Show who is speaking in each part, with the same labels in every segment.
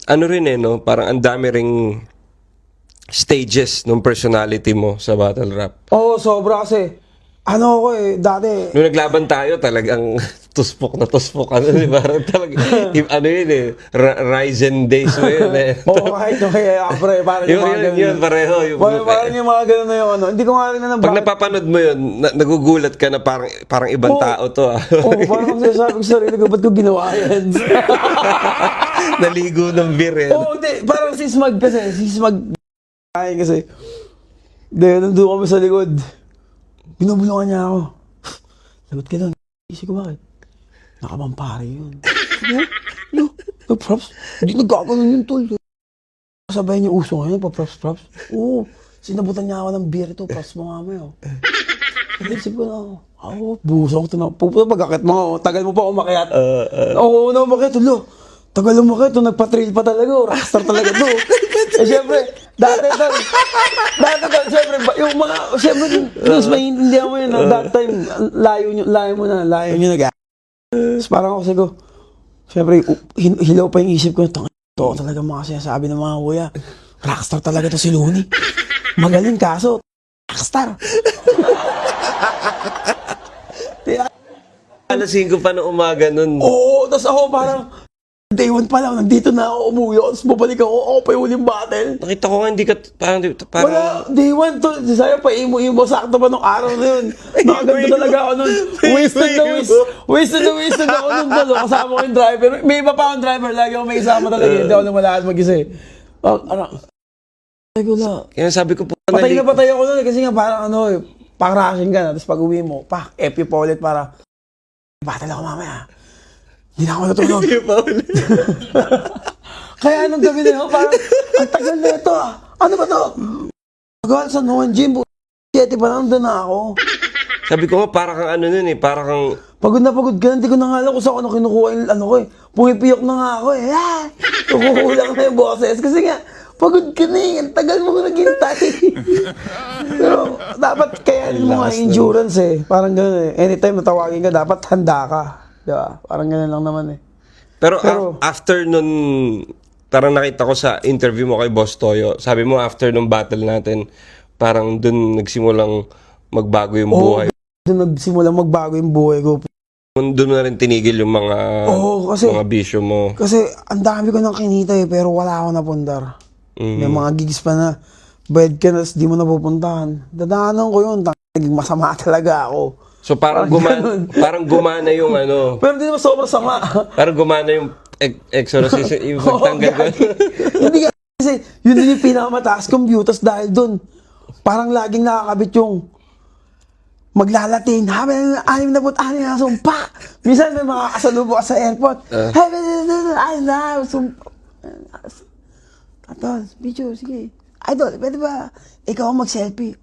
Speaker 1: ano rin no, parang ang dami ring stages ng personality mo sa battle rap.
Speaker 2: Oo, sobra kasi. Ano ako dati.
Speaker 1: Nung naglaban tayo, talagang tuspok na tuspok. Ano, di ba? Talagang, ano yun Ryzen days mo yun
Speaker 2: Oo, kahit yung kaya pre, parang yung mga ganun.
Speaker 1: Yun, pareho.
Speaker 2: Parang yung mga ganun na yung ano. Hindi ko nga rin na
Speaker 1: Pag napapanood mo yun, nagugulat ka na parang ibang tao to.
Speaker 2: Oo, parang sasabi ko sa sarili ko, ba't ko ginawa yan?
Speaker 1: Naligo ng beer
Speaker 2: Oo, hindi. Parang sismag kasi. Nandun kami sa likod. Binubulungan niya ako. Lagot ka doon. Isip ko bakit? Nakamampari yun. Props. Hindi nagkakaroon yun, tol. Sabayan niya uso ngayon, pa-props. Oo. Sinabutan niya ako ng beer ito. Props mo nga mo. Isip ko na ako. Busong ito na. Pupunta pagkakit mo. Tagal mo pa umakyat. Oo, umakyat. Tulo. Tagal umakyat. Nagpa-trail pa talaga. Rockstar talaga to. Siyempre, dati, siyempre, yung mga, siyempre, mas maintindihan mo yun, that time, layo nyo nag so, parang ako sago, siyempre, hilaw pa yung isip ko, ito talaga mga sinasabi ng mga kuya, rockstar talaga to si Looney. Magaling kaso, rockstar.
Speaker 1: Alas 5 pa ng umaga nun.
Speaker 2: Oo, tas ako parang, day 1 pa lang, nandito na ako, umuwi ako, tapos babalik ako pa yung huling battle.
Speaker 1: Nakita ko nga hindi ka, parang
Speaker 2: Wala, day 1 to, sa'yo pa imo, sakto pa nung araw na yun. Nakaganda talaga ako nun. Wasted ako nun talo. Kasama ko yung driver. May iba pa akong driver, lagi ako may isama talaga. Hindi ako lumalaan mag-isa
Speaker 1: Kaya sabi ko po,
Speaker 2: patay ako nun kasi nga parang pang-rushing ka na, tapos pag uwi mo, FP pa ulit para, battle ako mamaya. Hindi na ako natulog. Kaya anong gabi na yun, parang, ang tagal na ito Ano ba to? Tagal sa Noon Gym, 7 pa lang doon na ako.
Speaker 1: Sabi ko nga, para kang ano nun para kang...
Speaker 2: Pagod na pagod ka, hindi ko na nga alam kung saan ko kinukuha yung pumipiyok na nga ako Kukulang na yung boses. Kasi nga, pagod ka na ang tagal mo naghintay. Pero, dapat kayanin mo nga endurance Parang gano'n Anytime natawagin ka, dapat handa ka. Diba? Parang gano'n lang naman
Speaker 1: Pero after nun, parang nakita ko sa interview mo kay Boss Toyo, sabi mo after nung battle natin, parang dun nagsimulang magbago yung buhay.
Speaker 2: Doon nagsimulang magbago yung buhay ko.
Speaker 1: Doon na rin tinigil yung mga mga bisyo mo.
Speaker 2: Kasi ang dami ko nang kinita pero wala ako napundar. May mga gigs pa na bed ka na di mo napupuntahan. Dadaanan ko yun. Naging masama talaga ako.
Speaker 1: So parang gumana yung
Speaker 2: Pero hindi naman sobrang sama.
Speaker 1: Parang gumana yung exorcism, yung pagtanggal ko.
Speaker 2: Hindi kasi yun din yung pinakamataas kong view. Tas dahil dun, parang laging nakakabit yung maglalatin. Habang 6 na sumpa. Minsan may mga kasalubo ka sa airport. Atol, video, sige. Idol, pwede ba ikaw mag-selfie?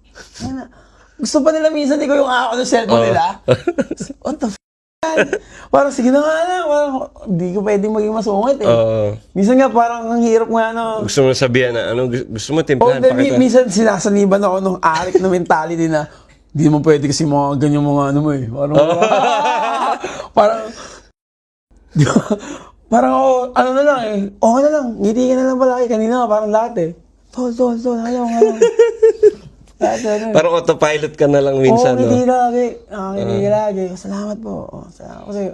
Speaker 2: Gusto pa nila minsan ikaw yung ako ng cellphone nila. What the f***? Parang sige na nga lang. Parang hindi ko pwedeng maging masungit Minsan nga parang ang hirap nga
Speaker 1: Gusto mo sabihan na gusto mo timplahan pa kita.
Speaker 2: Minsan sinasaniban ako nung arik na mentality na hindi mo pwede kasi mga ganyan mga Parang parang ako, na lang okay na lang, ngiti ka na lang palagi. Kanina parang lahat Tol, ayaw.
Speaker 1: Parang autopilot ka na lang minsan,
Speaker 2: ngiti lagi. Ngiti lagi. Salamat po. Kasi